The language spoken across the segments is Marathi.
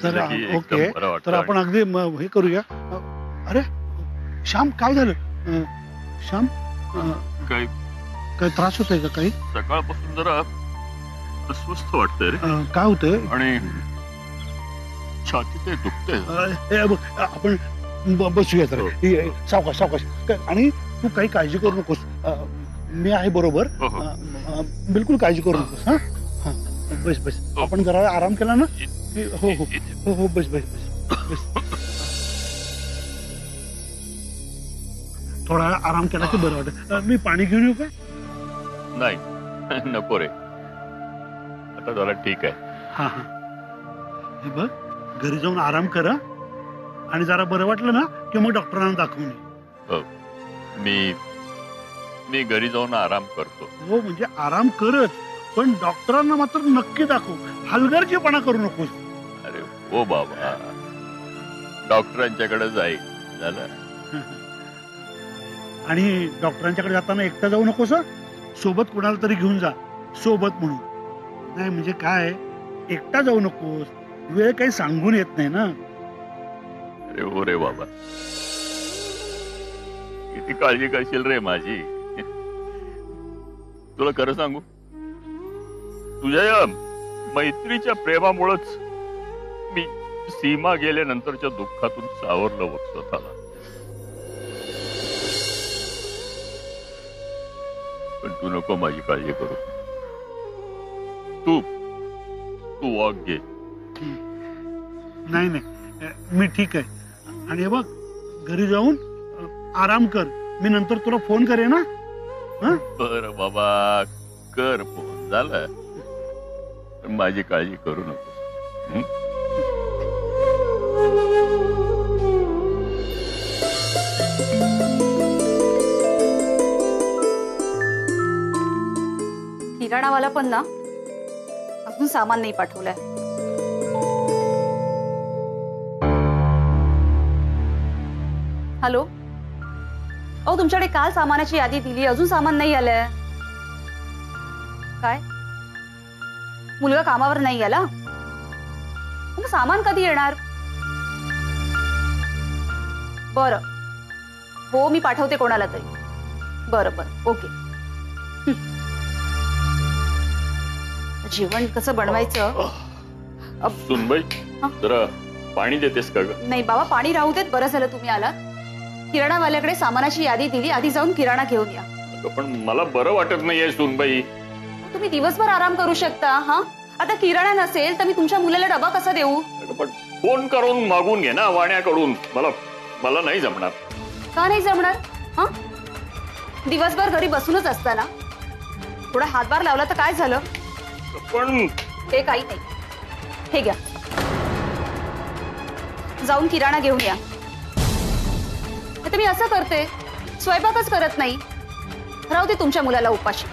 तर की एकदम ओके, बरं वाटतं. तर आपण अगदी हे करूया. अरे श्याम, काय झालं? श्याम, काही काय त्रास होतोय का काही? सकाळपासून जरा अस्वस्थ वाटतंय रे. काय होतंय? आणि छातीत दुखतंय. आपण बसूया तर. हो. सावकाश सावकाश. आणि तू काही काळजी करू नकोस. मी आहे बरोबर. हो, हो. बिलकुल काळजी करू नकोस. हा हा, बस बस. हो. आपण जरा आराम केला ना. हो हो हो हो, बस बस बस बस. थोडा आराम केला की बरं वाटत. मी पाणी घेऊन येऊ का? नाही नको रे, आता जरा ठीक आहे. हा हा, हे बघ, घरी जाऊन आराम कर. आणि जरा बरं वाटलं ना की मग डॉक्टरांना दाखवून ये. हो, मी घरी जाऊन आराम करतो. हो, म्हणजे आराम करत, पण डॉक्टरांना मात्र नक्की दाखव. हलगर्जीपणा करू नकोस. अरे ओ बाबा, डॉक्टरांच्याकडे जाईल झालं. आणि डॉक्टरांच्याकडे जाताना एकटा जाऊ नकोस. सोबत कुणाला तरी घेऊन जा, सोबत म्हणून. नाही म्हणजे काय, एकटा जाऊ नकोस. वेळ काही सांगून येत नाही ना. अरे हो रे बाबा, किती काळजी करशील रे माझी. तुला खरं सांगू, तुझ्या या मैत्रीच्या प्रेमामुळेच मी सीमा गेल्यानंतरच्या दुःखातून सावरलं बघ स्वतःला. पण तू नको माझी काळजी करू. तू वॉक घे. नाही नाही, मी ठीक आहे. आणि हे बघ, घरी जाऊन आराम कर. मी नंतर तुला फोन करेन ना. बर बाबा, कर फोन. झालं, माझी काळजी करू नको. किराणावाला पण ना अजून सामान नाही पाठवलंय. हॅलो, अहो तुमच्याकडे काल सामानाची यादी दिली, अजून सामान नाही आलंय. काय, मुलगा कामावर नाही गेला? मग सामान कधी येणार? बरं, हो मी पाठवते कोणाला तरी. बरं बरं, ओके. जेवण कसं बनवायचं? सुनबाई, जरा पाणी देतेस का ग? नाही बाबा, पाणी राहू देत. बरं झालं तुम्ही आलात. किराणावाल्याकडे सामानाची यादी दिली, आधी जाऊन किराणा घेऊन या. पण मला बरं वाटत नाहीये सुनबाई. तुम्ही दिवसभर आराम करू शकता. हा, आता किराणा नसेल तर मी तुमच्या मुलाला डबा कसा देऊ? पण फोन करून मागून घे ना वाण्याकडून. मला नाही जमणार. का नाही जमणार? हा, दिवसभर घरी बसूनच असताना थोडा हातभार लावला तर काय झालं? पण ते काही नाही. हे घ्या, जाऊन किराणा घेऊन या. आता मी असं करते, स्वयंपाकच करत नाही. राहू दे तुमच्या मुलाला उपाशी.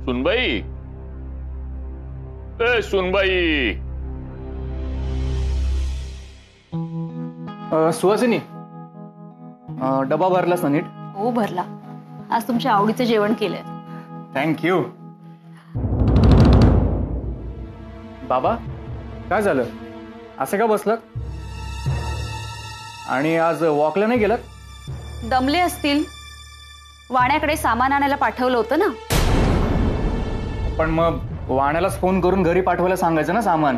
सुनबाई, सुनबाई. सुहासिनी, डबा भरलास ना नीट? हो भरला. आज तुमच्या आवडीचं जेवण केलंय. थँक्यू. बाबा, काय झालं? असं का बसलात? आणि आज वॉकला नाही गेलात? दमले असतील. वाण्याकडे सामान आणायला पाठवलं होतं ना. पण मग वाण्यालाच फोन करून घरी पाठवायला सांगायचं ना सामान.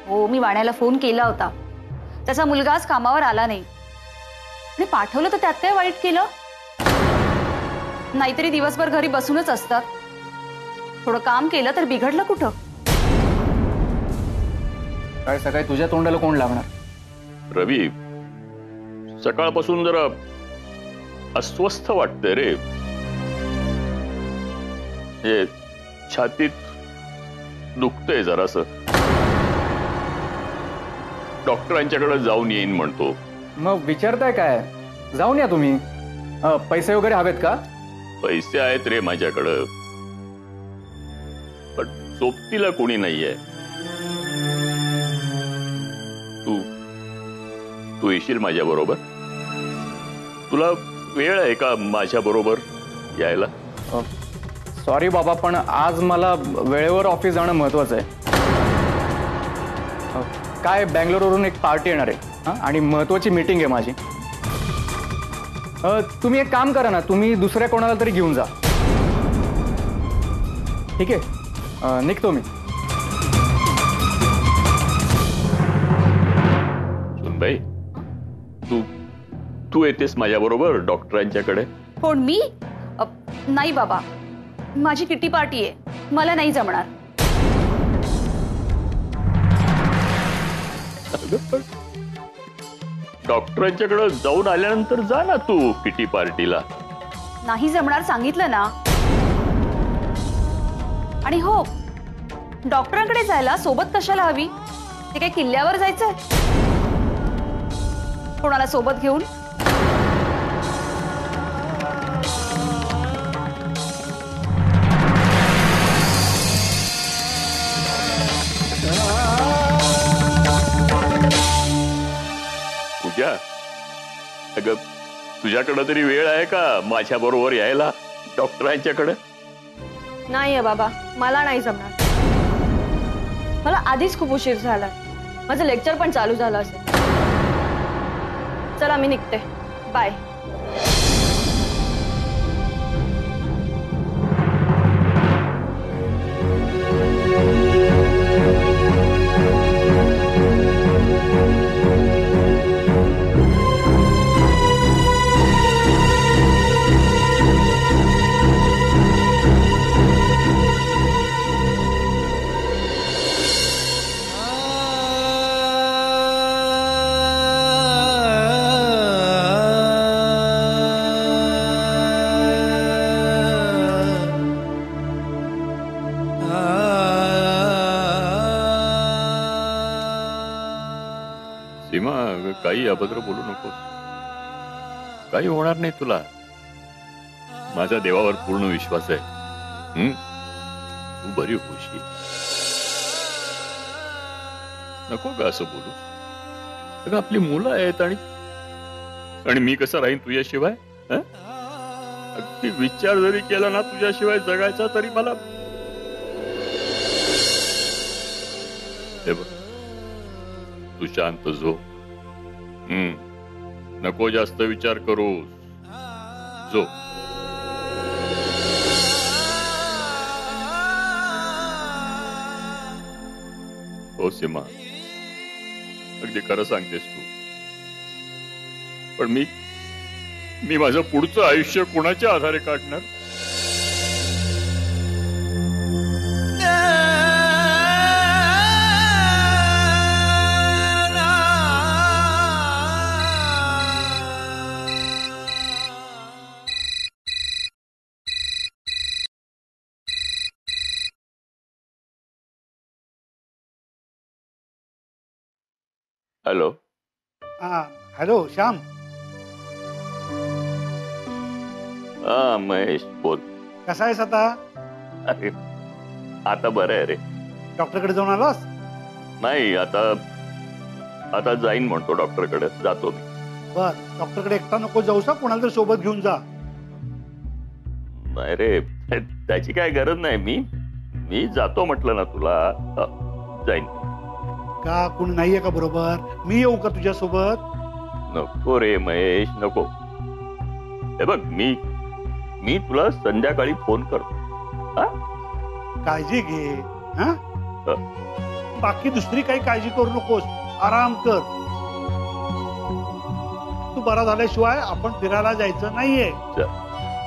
हो, मी वाण्याला फोन केला होता. त्याचा मुलगा आज कामावर आला नाही आणि पाठवलं तर त्यात काय वाईट केलं? नाहीतरी दिवसभर घरी बसूनच असतात. थोडं काम केलं तर बिघडलं कुठं? काय सकाळी तुझ्या तोंडाला कोण लागणार? रवी, सकाळपासून जरा अस्वस्थ वाटतंय रे. हे छातीत दुखतंय जरासं. डॉक्टरांच्याकडे जाऊन येईन म्हणतो. मग विचारताय काय? जाऊन या तुम्ही. पैसे वगैरे हवेत का? पैसे आहेत रे माझ्याकडं, पण सोबतीला कोणी नाहीये. तू तू येशील माझ्या बरोबर? तुला वेळ आहे का माझ्या बरोबर यायला? सॉरी बाबा, पण आज मला वेळेवर ऑफिस जाणं महत्वाचं आहे. काय बँगलोरवरून एक पार्टी येणार आहे आणि महत्वाची मीटिंग आहे माझी. तुम्ही एक काम करा ना, तुम्ही दुसऱ्या कोणाला तरी घेऊन जा. ठीक आहे, निघतो मी. सुनबाई, तू तू येतेस माझ्या बरोबर डॉक्टरांच्याकडे? कोण मी? नाही बाबा, माझी किटी पार्टी आहे, मला नाही जमणार. डॉक्टरांच्याकडे जाऊन आल्यानंतर जा ना तू किटी पार्टीला. नाही जमणार सांगितलं ना. आणि हो, डॉक्टरांकडे जायला सोबत कशाला हवी? ते काही किल्ल्यावर जायचंय? कोणाला सोबत घेऊन? पूजा, अगं तुझ्याकडे तरी वेळ आहे का माझ्या बरोबर यायला डॉक्टरांच्याकडे? नाही बाबा, मला नाही जमणार. मला आधीच खूप उशीर झाला. माझं लेक्चर पण चालू झालं असेल. चला मी निघते. बाय. सीमा, काही अभद्र बोलू नकोस. काही होणार नाही तुला. माझा देवावर पूर्ण विश्वास आहे. तू बरी होशील. नको का असं बोलू? अगं आपली मुलं आहेत आणि मी कसं राहीन तुझ्याशिवाय? अगदी विचार जरी केला ना तुझ्याशिवाय जगायचा, तरी मला हे बघ, तू शांत झो. नको जास्त विचार करू. झो. हो सीमा, अगदी खरं सांगतेस तू. पण मी माझं पुढचं आयुष्य कोणाच्या आधारे काढणार? हॅलो. हॅलो श्याम. हा महेश बोल. कसा आहेस आता? अरे आता बरं आहे रे. डॉक्टरकडे जाऊन आलास? नाही, आता जाईन म्हणतो डॉक्टरकडे. जातो मी. बर, डॉक्टरकडे एकटा नको जाऊसा, कोणाला तरी सोबत घेऊन जा. नाही रे, त्याची काय गरज नाही. मी जातो म्हटलं ना तुला. जाईन. का कोणी नाहीये का बरोबर? मी येऊ का तुझ्या सोबत? नको रे महेश, नको. हे बघ, मी तुला संध्याकाळी फोन करतो. काळजी घे. बाकी दुसरी काही काळजी करू नकोस. आराम कर. तू बरा झाल्याशिवाय आपण फिरायला जायचं नाहीये.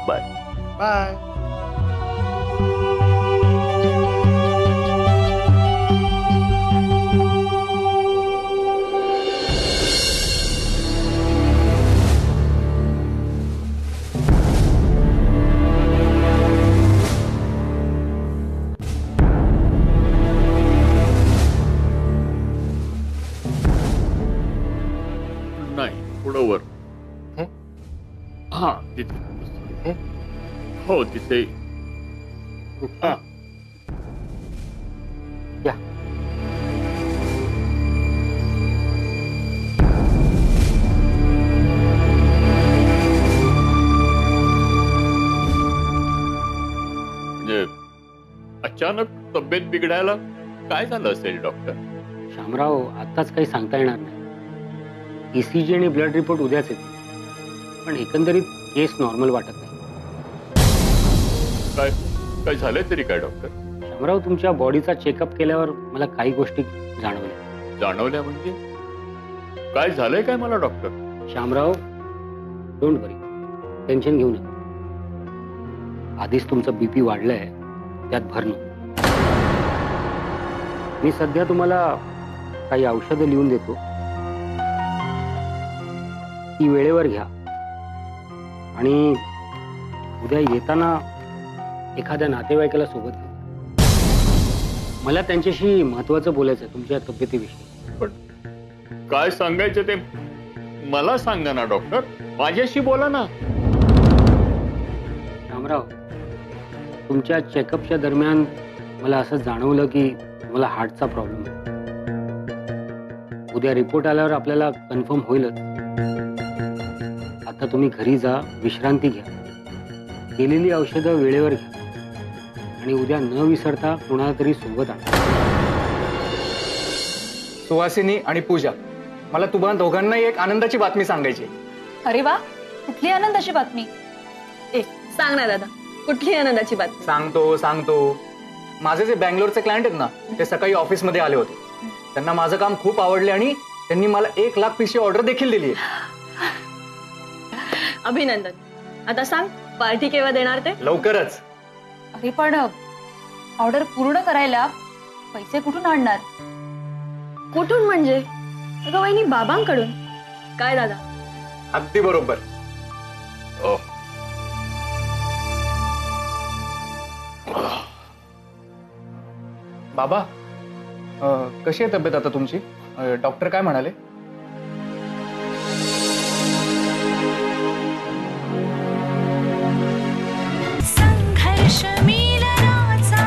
Bye bye. हा तिथे हो तिथे गुप्ता या. म्हणजे अचानक तब्येत बिघडायला काय झालं असेल डॉक्टर? शामराव, आताच काही सांगता येणार नाही. ECG आणि ब्लड रिपोर्ट उद्याच येतील, पण एकंदरीत केस नॉर्मल वाटत नाही. काय काय झालंय तरी काय डॉक्टर? शामराव, तुमच्या बॉडीचा चेकअप केल्यावर मला काही गोष्टी जाणवल्या. जाणवल्या म्हणजे काय झालंय काय मला doctor? Shamrao, don't worry, tension घेऊ नका. आधीच तुमचं BP वाढलंय, त्यात भर नको. मी सध्या तुम्हाला काही औषधं लिहून देतो, ती वेळेवर घ्या. आणि उद्या येताना एखाद्या नातेवाईकाला सोबत घेऊ. मला त्यांच्याशी महत्वाचं बोलायचं आहे तुमच्या तब्येतीविषयी. पण काय सांगायचं ते मला सांगा ना डॉक्टर, माझ्याशी बोला ना. रामराव, तुमच्या चेकअपच्या दरम्यान मला असं जाणवलं की तुम्हाला हार्टचा प्रॉब्लेम आहे. उद्या रिपोर्ट आल्यावर आपल्याला कन्फर्म होईलच. आता तुम्ही घरी जा, विश्रांती घ्या, केलेली औषधं वेळेवर घ्या आणि उद्या न विसरता कोणाला तरी सोबत आणा. सुहासिनी आणि पूजा, मला तुम्हा दोघांनाही एक आनंदाची बातमी सांगायची. अरे वा, कुठली आनंदाची बातमी? ए सांग ना दादा, कुठली आनंदाची बातमी? सांगतो. माझे जे बँगलोरचे क्लायंट आहेत ना, ते सकाळी ऑफिसमध्ये आले होते. त्यांना माझं काम खूप आवडले आणि त्यांनी मला 1 लाख पीसची ऑर्डर देखील दिली आहे. अभिनंदन. आता सांग, पार्टी केव्हा देणार ते? लवकरच. अरे पण ऑर्डर पूर्ण करायला पैसे कुठून आणणार? कुठून म्हणजे? अगं वहिनी, बाबांकडून. काय दादा? अगदी बरोबर. ओ, बाबा, कशी आहे तब्येत आता तुमची? डॉक्टर काय म्हणाले? संघर्ष मिलनाचा.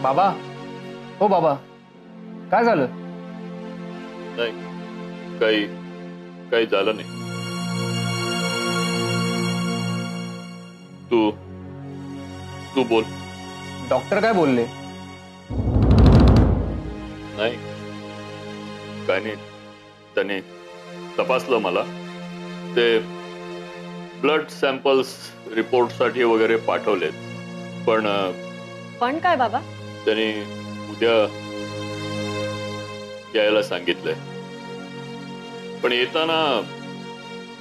बाबा, हो बाबा, काय झालं? नाही काही झालं नाही. तू बोल. डॉक्टर काय बोलले? नाही काय नाही, त्याने तपासलं मला. ते ब्लड सॅम्पल्स रिपोर्ट साठी वगैरे पाठवलेत, पण काय बाबा? त्याने उद्या यायला सांगितलंय. पण येताना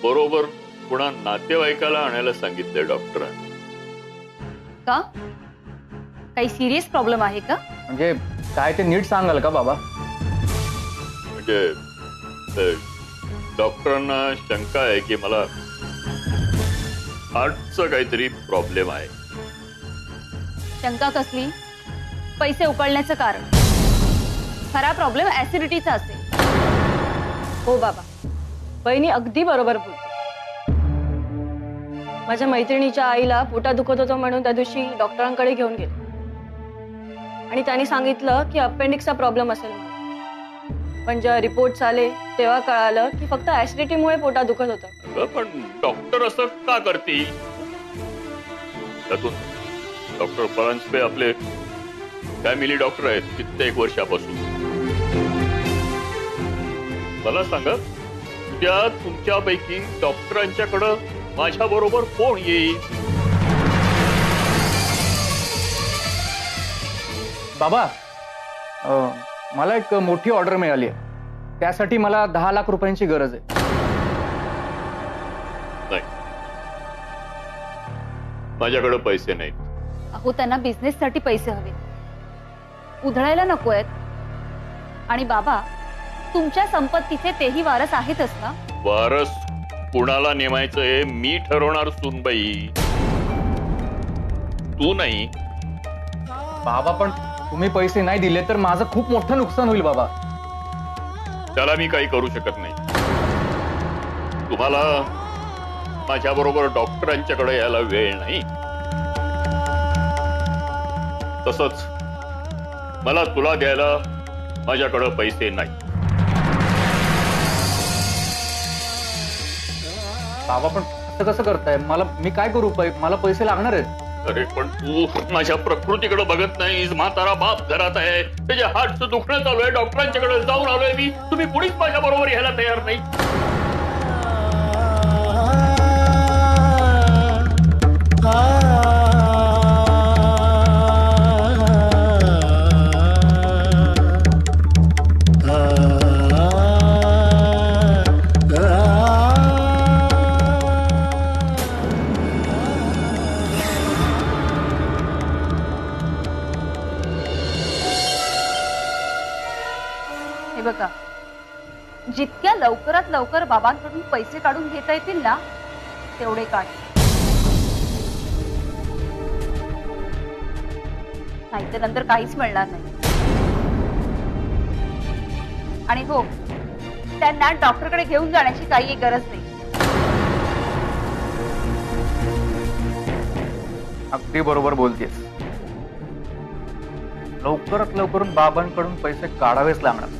बरोबर पुन्हा नातेवाईकाला आणायला सांगितलंय डॉक्टरांनी. का? काही सिरियस प्रॉब्लेम आहे का? म्हणजे काय ते नीट सांगाल का बाबा? म्हणजे डॉक्टरांना शंका आहे की मला हार्टचा काहीतरी प्रॉब्लेम आहे. शंका कसली? पैसे उकळण्याचं कारण. खरा प्रॉब्लेम ऍसिडिटीचा असेल. हो बाबा, बहिणी अगदी बरोबर बोलते. माझ्या मैत्रिणीच्या आईला पोटात दुखत होतं म्हणून त्या दिवशी डॉक्टरांकडे घेऊन गेले आणि त्यांनी सांगितलं की अपेंडिक्सचा प्रॉब्लेम असेल म्हणून. पण जेव्हा रिपोर्ट्स आले तेव्हा कळालं की फक्त ऍसिडिटीमुळे पोटात दुखत होतं. पण डॉक्टर असं का करतील? त्यातून डॉक्टर परांजपे आपले फॅमिली डॉक्टर आहेत कित्येक वर्षापासून. मला सांगा, उद्या तुमच्यापैकी डॉक्टरांच्याकडं माझ्या बरोबर कोण येईल? बाबा, मला एक मोठी ऑर्डर मिळाली आहे. त्यासाठी मला 10 लाख रुपयांची गरज आहे. नाही, माझ्याकडे पैसे नाहीत. अहो, त्यांना बिझनेस साठी पैसे हवे, उधळायला नको आहेत. आणि बाबा, तुमच्या संपत्तीचे तेही वारस आहेतच ना. वारस कुणाला नेमायचं हे मी ठरवणार सुनबाई, तू नाही. बाबा, पण तुम्ही पैसे नाही दिले तर माझं खूप मोठं नुकसान होईल बाबा. त्याला मी काही करू शकत नाही. तुम्हाला माझ्या बरोबर डॉक्टरांच्याकडे यायला वेळ नाही. तसंच मला तुला द्यायला माझ्याकडे पैसे नाही. बाबा पण असं कसं करताय? मी काय करू? मला पैसे लागणार आहेत. अरे पण तू माझ्या प्रकृतीकडे बघत नाहीस. म्हातारा बाप घरात आहे, त्याच्या हार्टचं दुखणं चालू आहे, डॉक्टरांच्याकडे जाऊन आलोय मी. तुम्ही कुणीच माझ्या बरोबर यायला तयार नाही. हे बघा, जितक्या लवकरात लवकर बाबांकडून पैसे काढून घेता येतील ना तेवढे काढ. नाहीतर नंतर काहीच मिळणार नाही. आणि हो, त्यांना डॉक्टरकडे घेऊन जाण्याची काही गरज नाही. अगदी बरोबर बोलतेस. लवकरात लवकर बाबांकडून पैसे काढावेच लागणार.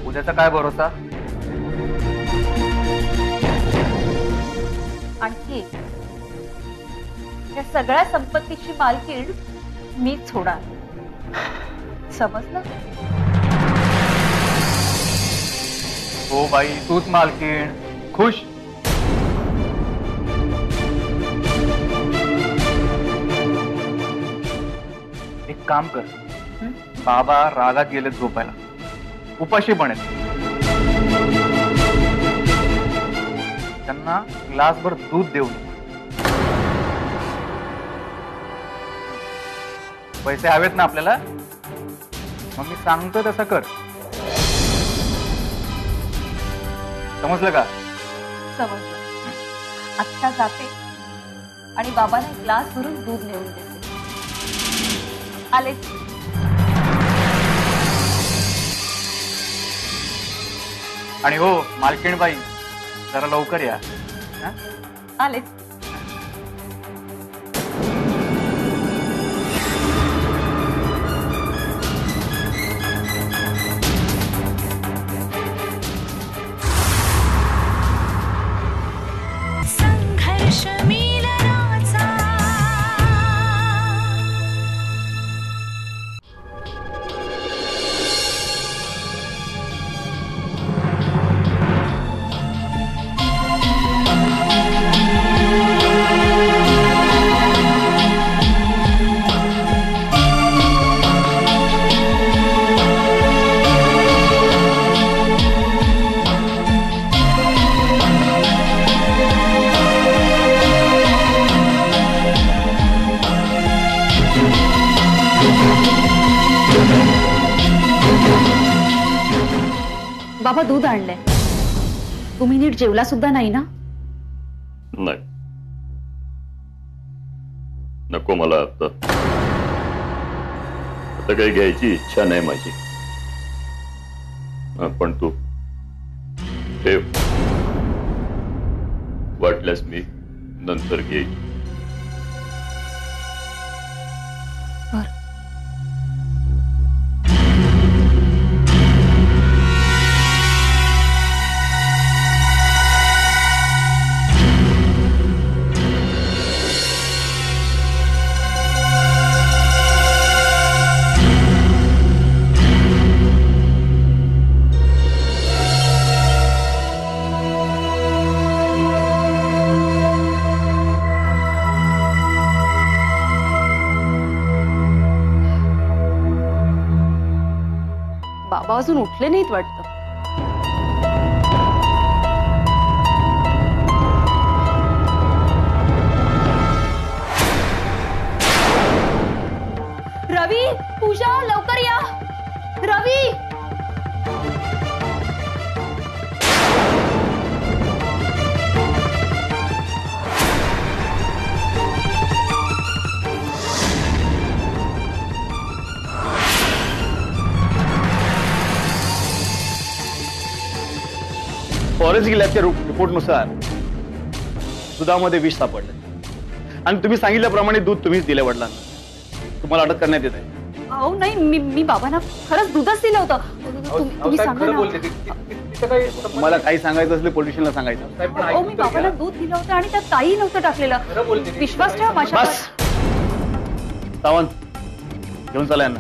उद्याचा काय भरोसा? आणखी या सगळ्या संपत्तीची मालकीण मीच होणार. समजलं? हो बाई, तूच मालकीण. खुश? एक काम कर, बाबा रागात गेलेत झोपायला, उपाशी पण आहेत. त्यांना ग्लासभर दूध देऊन पैसे हवेत ना आपल्याला. मग मी सांगतो तसं कर. समजलं का? समजलं. आत्ता जाते आणि बाबांना ग्लास भरून दूध नेऊन देते. आलेच. आणि हो मालकीणबाई, जरा लवकर या. हं? आलेच. संघर्ष मिलनाचा बाबा दूध आणलंय. तुम्ही नीट जेवला सुद्धा नाही ना? नाही, नको मला. आता काही घ्यायची इच्छा नाही माझी. पण तू ठेव, वाटल्यास मी नंतर घेईन. बाबा अजून उठले नाहीत वाटतं. रवी, पूजा, लवकर या. रवी, फॉरेन्सिक लॅबच्या रिपोर्टनुसार दुधामध्ये विष सापडलं आणि तुम्ही सांगितल्याप्रमाणे दूध तुम्हीच दिलं वडिलांना. तुम्हाला अटक करण्यात येत आहे. अहो नाही, मी बाबांना खरंच दूधच दिलं होतं. तुम्ही सांगा ना. तुम्हाला काही सांगायचं असलं पोलिटिशियनला सांगायचं. अहो मी बाबांना दूध दिलं होतं आणि त्यात काही नव्हतं टाकलेलं. विश्वास ठेवा माझ्या. बस सावंत, घेऊन चला यांना.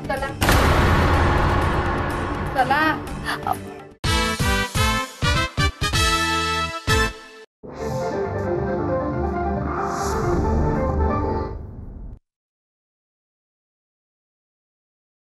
चला चला.